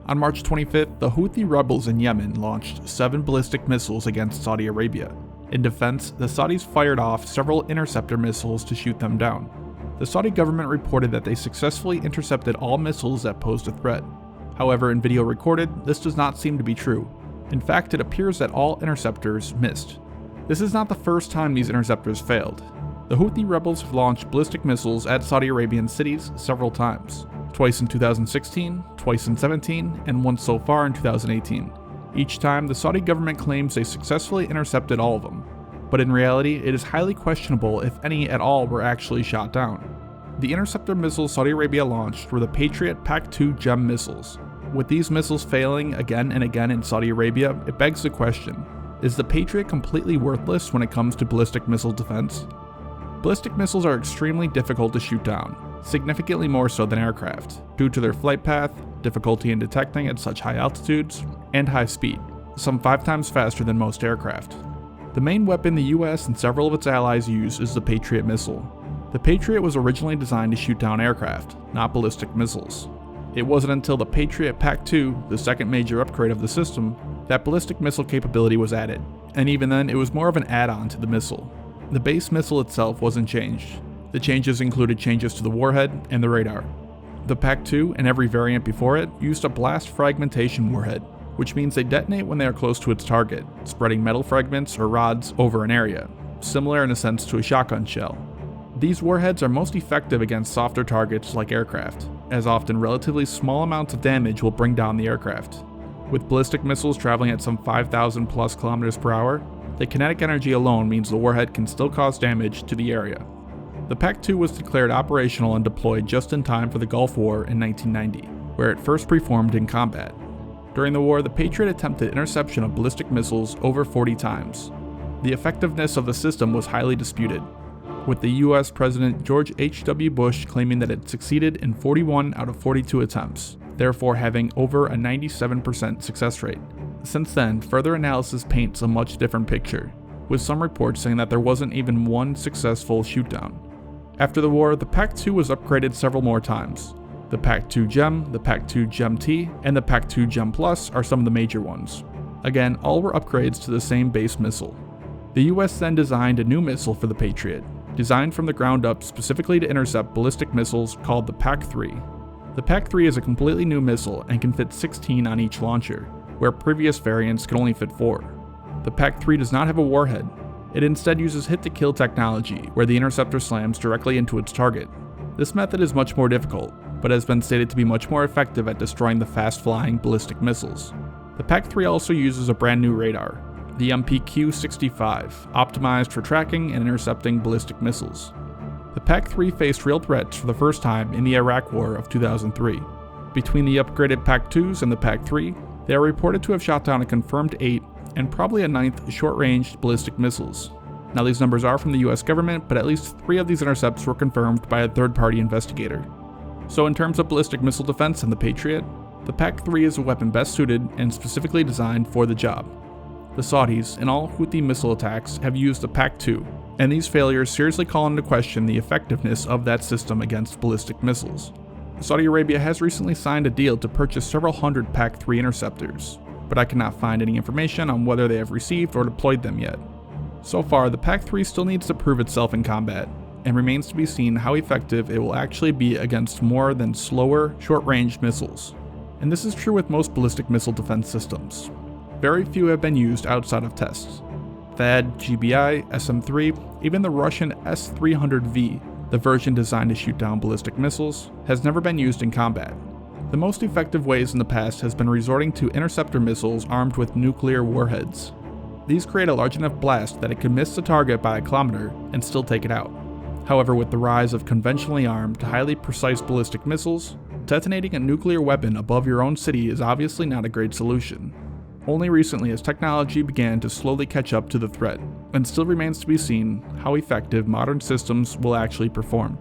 On March 25th, the Houthi rebels in Yemen launched 7 ballistic missiles against Saudi Arabia. In defense, the Saudis fired off several interceptor missiles to shoot them down. The Saudi government reported that they successfully intercepted all missiles that posed a threat. However, in video recorded, this does not seem to be true. In fact, it appears that all interceptors missed. This is not the first time these interceptors failed. The Houthi rebels have launched ballistic missiles at Saudi Arabian cities several times. Twice in 2016, twice in 2017, and once so far in 2018. Each time, the Saudi government claims they successfully intercepted all of them. But in reality, it is highly questionable if any at all were actually shot down. The interceptor missiles Saudi Arabia launched were the Patriot PAC-2 GEM missiles. With these missiles failing again and again in Saudi Arabia, it begs the question, is the Patriot completely worthless when it comes to ballistic missile defense? Ballistic missiles are extremely difficult to shoot down, significantly more so than aircraft, due to their flight path, difficulty in detecting at such high altitudes, and high speed, some 5 times faster than most aircraft. The main weapon the US and several of its allies use is the Patriot missile. The Patriot was originally designed to shoot down aircraft, not ballistic missiles. It wasn't until the Patriot PAC-2, the second major upgrade of the system, that ballistic missile capability was added, and even then it was more of an add-on to the missile. The base missile itself wasn't changed. The changes included changes to the warhead and the radar. The PAC-2 and every variant before it used a blast fragmentation warhead, which means they detonate when they are close to its target, spreading metal fragments or rods over an area, similar in a sense to a shotgun shell. These warheads are most effective against softer targets like aircraft, as often relatively small amounts of damage will bring down the aircraft. With ballistic missiles traveling at some 5,000 plus kilometers per hour, the kinetic energy alone means the warhead can still cause damage to the area. The PAC-2 was declared operational and deployed just in time for the Gulf War in 1990, where it first performed in combat. During the war, the Patriot attempted interception of ballistic missiles over 40 times. The effectiveness of the system was highly disputed, with the US President George H.W. Bush claiming that it succeeded in 41 out of 42 attempts, therefore having over a 97% success rate. Since then, further analysis paints a much different picture, with some reports saying that there wasn't even one successful shootdown. After the war, the PAC-2 was upgraded several more times. The PAC-2 GEM, the PAC-2 GEM-T, and the PAC-2 GEM Plus are some of the major ones. Again, all were upgrades to the same base missile. The US then designed a new missile for the Patriot, designed from the ground up specifically to intercept ballistic missiles called the PAC-3. The PAC-3 is a completely new missile and can fit 16 on each launcher, where previous variants could only fit 4. The PAC-3 does not have a warhead. It instead uses hit-to-kill technology, where the interceptor slams directly into its target. This method is much more difficult, but has been stated to be much more effective at destroying the fast-flying ballistic missiles. The PAC-3 also uses a brand new radar, the MPQ-65, optimized for tracking and intercepting ballistic missiles. The PAC-3 faced real threats for the first time in the Iraq War of 2003. Between the upgraded PAC-2s and the PAC-3, they are reported to have shot down a confirmed 8 and probably a 9th short-range ballistic missiles. Now these numbers are from the US government, but at least 3 of these intercepts were confirmed by a third-party investigator. So in terms of ballistic missile defense and the Patriot, the PAC-3 is a weapon best suited and specifically designed for the job. The Saudis, in all Houthi missile attacks, have used the PAC-2, and these failures seriously call into question the effectiveness of that system against ballistic missiles. Saudi Arabia has recently signed a deal to purchase several hundred PAC-3 interceptors, but I cannot find any information on whether they have received or deployed them yet. So far, the PAC-3 still needs to prove itself in combat, and remains to be seen how effective it will actually be against more than slower, short-range missiles. And this is true with most ballistic missile defense systems. Very few have been used outside of tests. THAAD, GBI, SM-3, even the Russian S-300V, the version designed to shoot down ballistic missiles, has never been used in combat. The most effective ways in the past has been resorting to interceptor missiles armed with nuclear warheads. These create a large enough blast that it could miss the target by a kilometer and still take it out. However, with the rise of conventionally armed, highly precise ballistic missiles, detonating a nuclear weapon above your own city is obviously not a great solution. Only recently has technology began to slowly catch up to the threat, and still remains to be seen how effective modern systems will actually perform.